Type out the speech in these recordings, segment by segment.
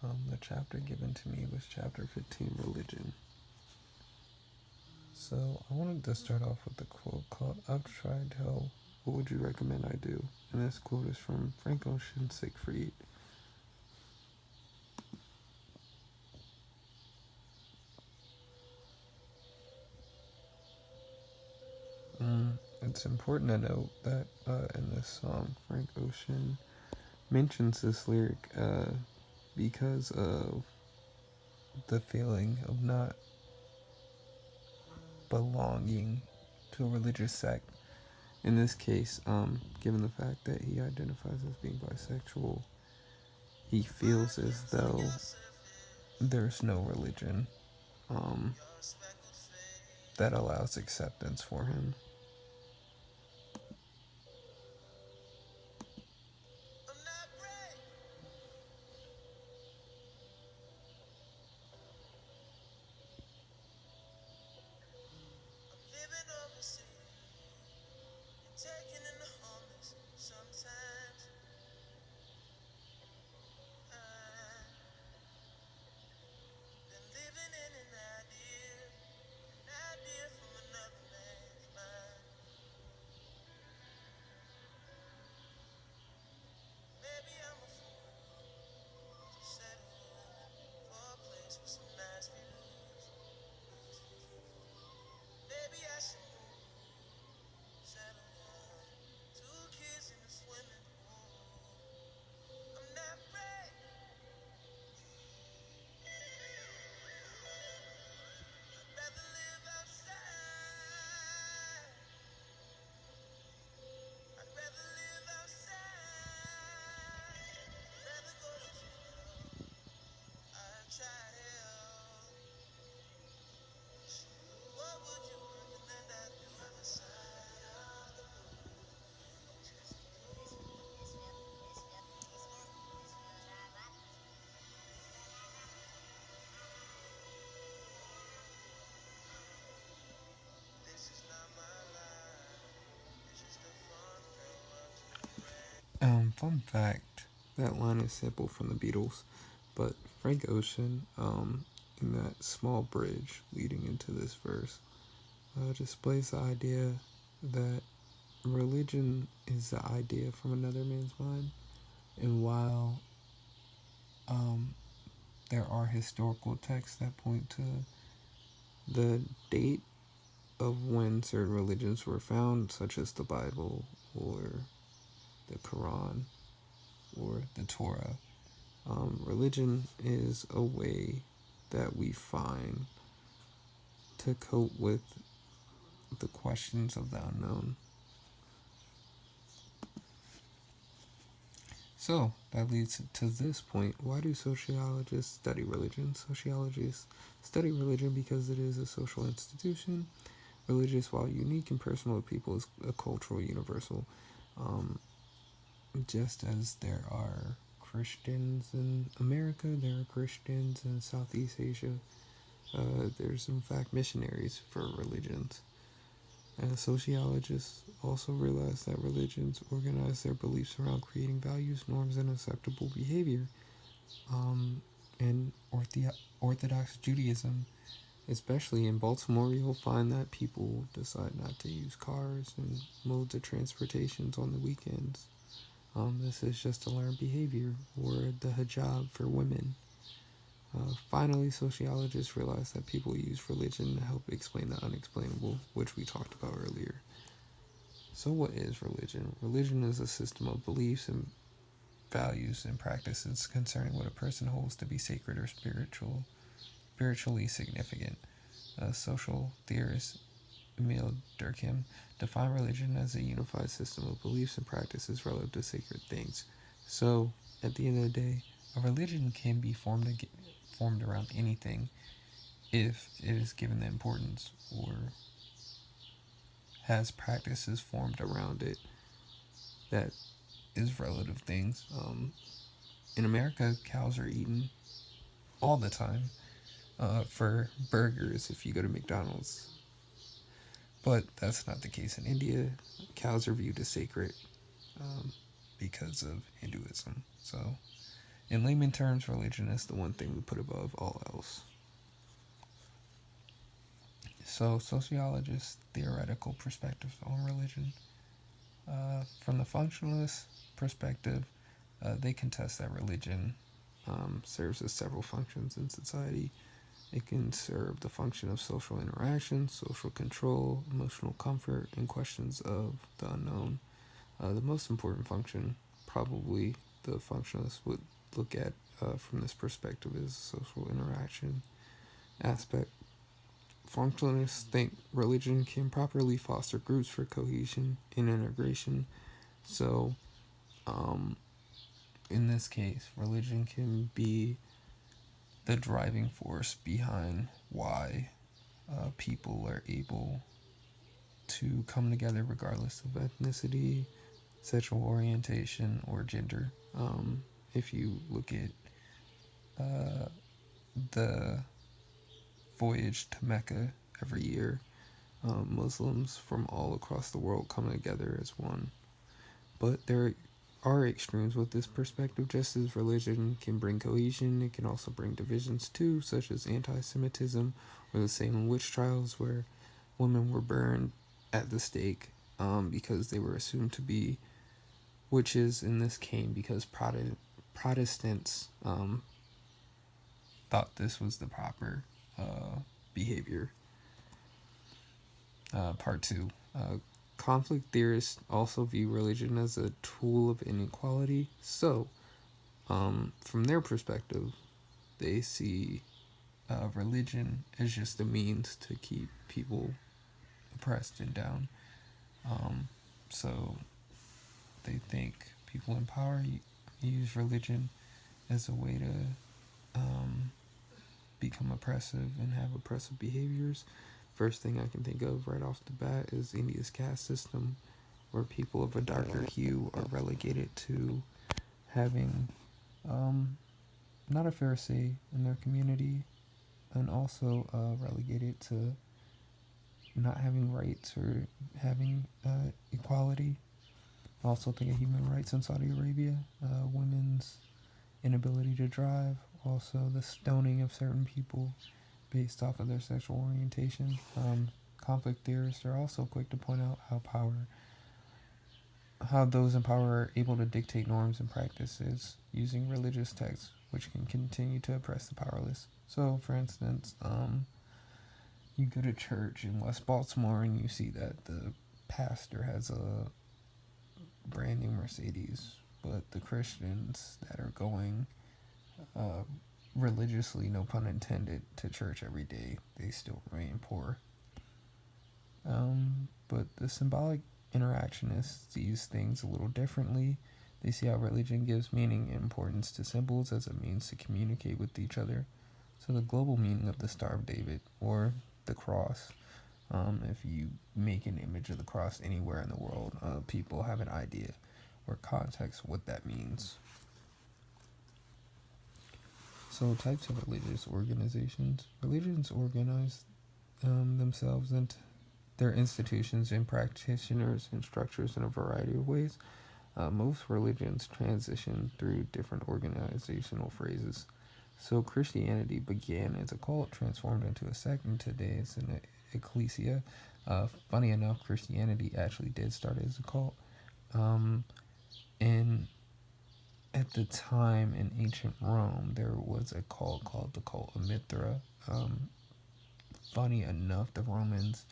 The chapter given to me was chapter 15, Religion. So I wanted to start off with a quote called I've tried hell, what would you recommend I do? And this quote is from Frank Ocean Siegfried. It's important to note that in this song, Frank Ocean mentions this lyric because of the feeling of not belonging to a religious sect. In this case, given the fact that he identifies as being bisexual, he feels as though there's no religion um, that allows acceptance for him. Fun fact, that line is sampled from the Beatles, but Frank Ocean, in that small bridge leading into this verse, displays the idea that religion is the idea from another man's mind, and while there are historical texts that point to the date of when certain religions were found, such as the Bible or the Quran or the Torah. Religion is a way that we find to cope with the questions of the unknown. So that leads to this point. Why do sociologists study religion? Sociologists study religion because it is a social institution. Religious, while unique and personal to people, is a cultural universal. Just as there are Christians in America, there are Christians in Southeast Asia. There's in fact missionaries for religions. And sociologists also realize that religions organize their beliefs around creating values, norms, and acceptable behavior. In Orthodox Judaism, especially in Baltimore, you'll find that people decide not to use cars and modes of transportations on the weekends. This is just a learned behavior, or the hijab for women. Finally, sociologists realize that people use religion to help explain the unexplainable, which we talked about earlier. So, what is religion? Religion is a system of beliefs and values and practices concerning what a person holds to be sacred or spiritually significant. Social theorist Emil Durkheim defined religion as a unified system of beliefs and practices relative to sacred things. So, at the end of the day, a religion can be formed around anything if it is given the importance or has practices formed around it that is relative things. In America, cows are eaten all the time for burgers if you go to McDonald's. But that's not the case in India. Cows are viewed as sacred because of Hinduism. So In layman terms, religion is the one thing we put above all else. So, sociologists' theoretical perspectives on religion. From the functionalist perspective, they contest that religion serves as several functions in society. It can serve the function of social interaction, social control, emotional comfort, and questions of the unknown. The most important function, probably the functionalists would look at from this perspective, is social interaction aspect. Functionalists think religion can properly foster groups for cohesion and integration. So, um, in this case, religion can be the driving force behind why people are able to come together regardless of ethnicity, sexual orientation, or gender. If you look at the voyage to Mecca every year, Muslims from all across the world come together as one. But there are extremes with this perspective. Just as religion can bring cohesion, it can also bring divisions too, such as anti-Semitism or the Salem witch trials, where women were burned at the stake because they were assumed to be witches. And this came because Protestants thought this was the proper behavior. Part 2. Conflict theorists also view religion as a tool of inequality. So, from their perspective, they see religion as just a means to keep people oppressed and down. So, they think people in power use religion as a way to become oppressive and have oppressive behaviors. First thing I can think of right off the bat is India's caste system, where people of a darker hue are relegated to having not a fair say in their community, and also relegated to not having rights or having equality. I also think of human rights in Saudi Arabia, women's inability to drive, also the stoning of certain people based off of their sexual orientation. Conflict theorists are also quick to point out how those in power are able to dictate norms and practices using religious texts, which can continue to oppress the powerless. So, for instance, you go to church in West Baltimore and you see that the pastor has a brand new Mercedes, but the Christians that are going religiously, no pun intended, to church every day, they still remain poor. But the symbolic interactionists sees things a little differently. They see how religion gives meaning and importance to symbols as a means to communicate with each other. So the global meaning of the Star of David or the cross, if you make an image of the cross anywhere in the world, people have an idea or context what that means. So types of religious organizations. Religions organize themselves into their institutions and practitioners and structures in a variety of ways. Most religions transition through different organizational phases. So Christianity began as a cult, transformed into a sect, and today it's an ecclesia. Funny enough, Christianity actually did start as a cult. And at the time in ancient Rome, there was a cult called the cult of Mithra. Funny enough, the Romans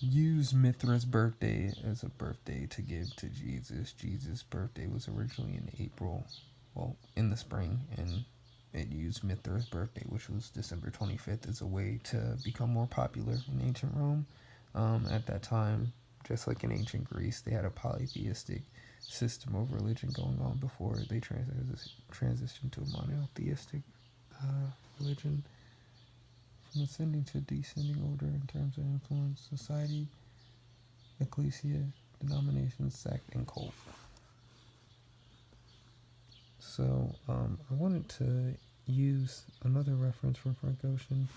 used Mithra's birthday as a birthday to give to Jesus. Jesus' birthday was originally in April, well, in the spring, and it used Mithra's birthday, which was December 25th, as a way to become more popular in ancient Rome. At that time, just like in ancient Greece, they had a polytheistic system of religion going on before they transitioned to a monotheistic religion. From ascending to descending order in terms of influence, society, ecclesia, denomination, sect, and cult. So I wanted to use another reference from Frank Ocean.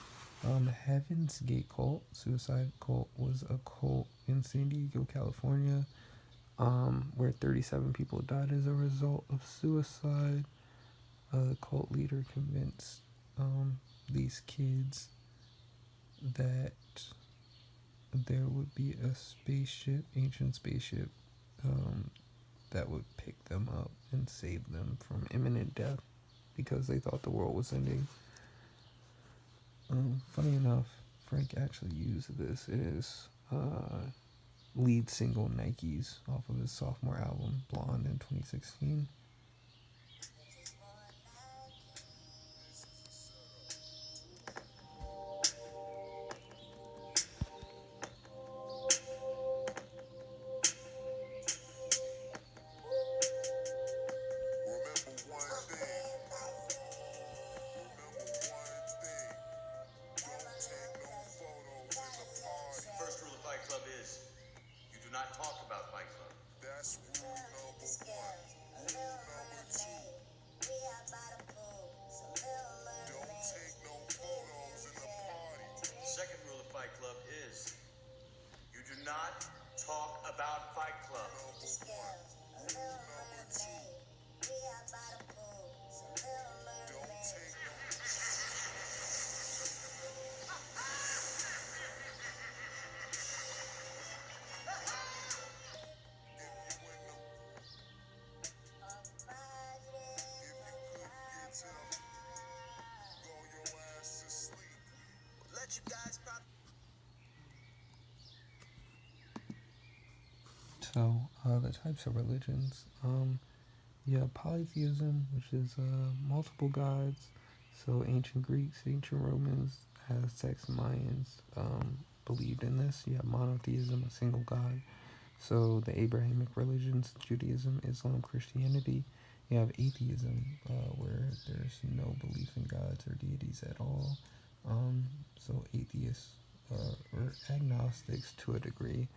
Heaven's Gate Cult, Suicide Cult, was a cult in San Diego, California, where 37 people died as a result of suicide. The cult leader convinced these kids that there would be a spaceship, ancient spaceship, um, that would pick them up and save them from imminent death because they thought the world was ending. Funny enough, Frank actually used this in his lead single Nikes off of his sophomore album Blonde in 2016. First rule of Fight Club is you do not talk about Fight Club. That's rule number one. Rule number two. Don't take no photos in the party. Second rule of Fight Club is you do not talk about Fight Club. Number one. Rule number two. Don't take no. So, the types of religions. You have polytheism, which is multiple gods. So, ancient Greeks, ancient Romans, Aztecs, Mayans believed in this. You have monotheism, a single god. So, the Abrahamic religions, Judaism, Islam, Christianity. You have atheism, where there's no belief in gods or deities at all. So, atheists or agnostics to a degree.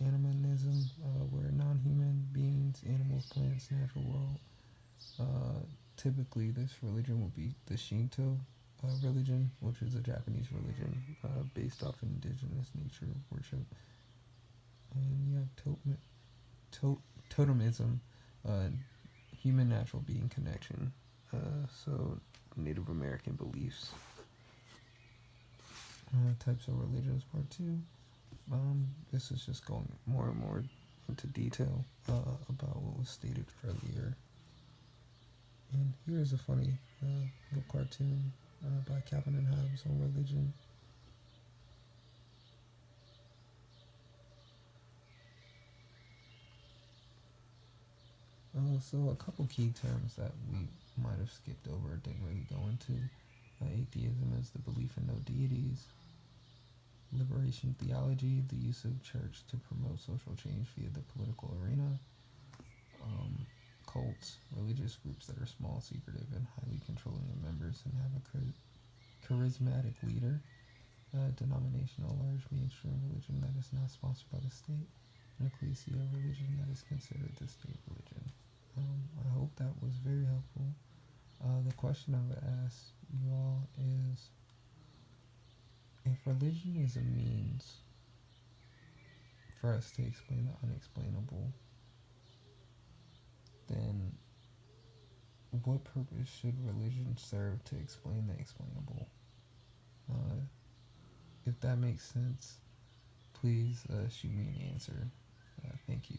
Animism, where non-human beings, animals, plants, natural world. Typically, this religion would be the Shinto religion, which is a Japanese religion based off indigenous nature worship. And you have totemism, uh, human natural being connection. So, Native American beliefs. Types of religions, part two. This is just going more and more into detail about what was stated earlier. And here's a funny little cartoon by Calvin and Hobbes on religion. So a couple key terms that we might have skipped over, didn't really go into. Atheism is the belief in no deities. Liberation theology, the use of church to promote social change via the political arena. Cults, religious groups that are small, secretive, and highly controlling of members and have a charismatic leader. Denominational, large mainstream religion that is not sponsored by the state. An ecclesia, religion that is considered the state religion. I hope that was very helpful. The question I would ask you all is, if religion is a means for us to explain the unexplainable, then what purpose should religion serve to explain the explainable? If that makes sense, please shoot me an answer. Thank you.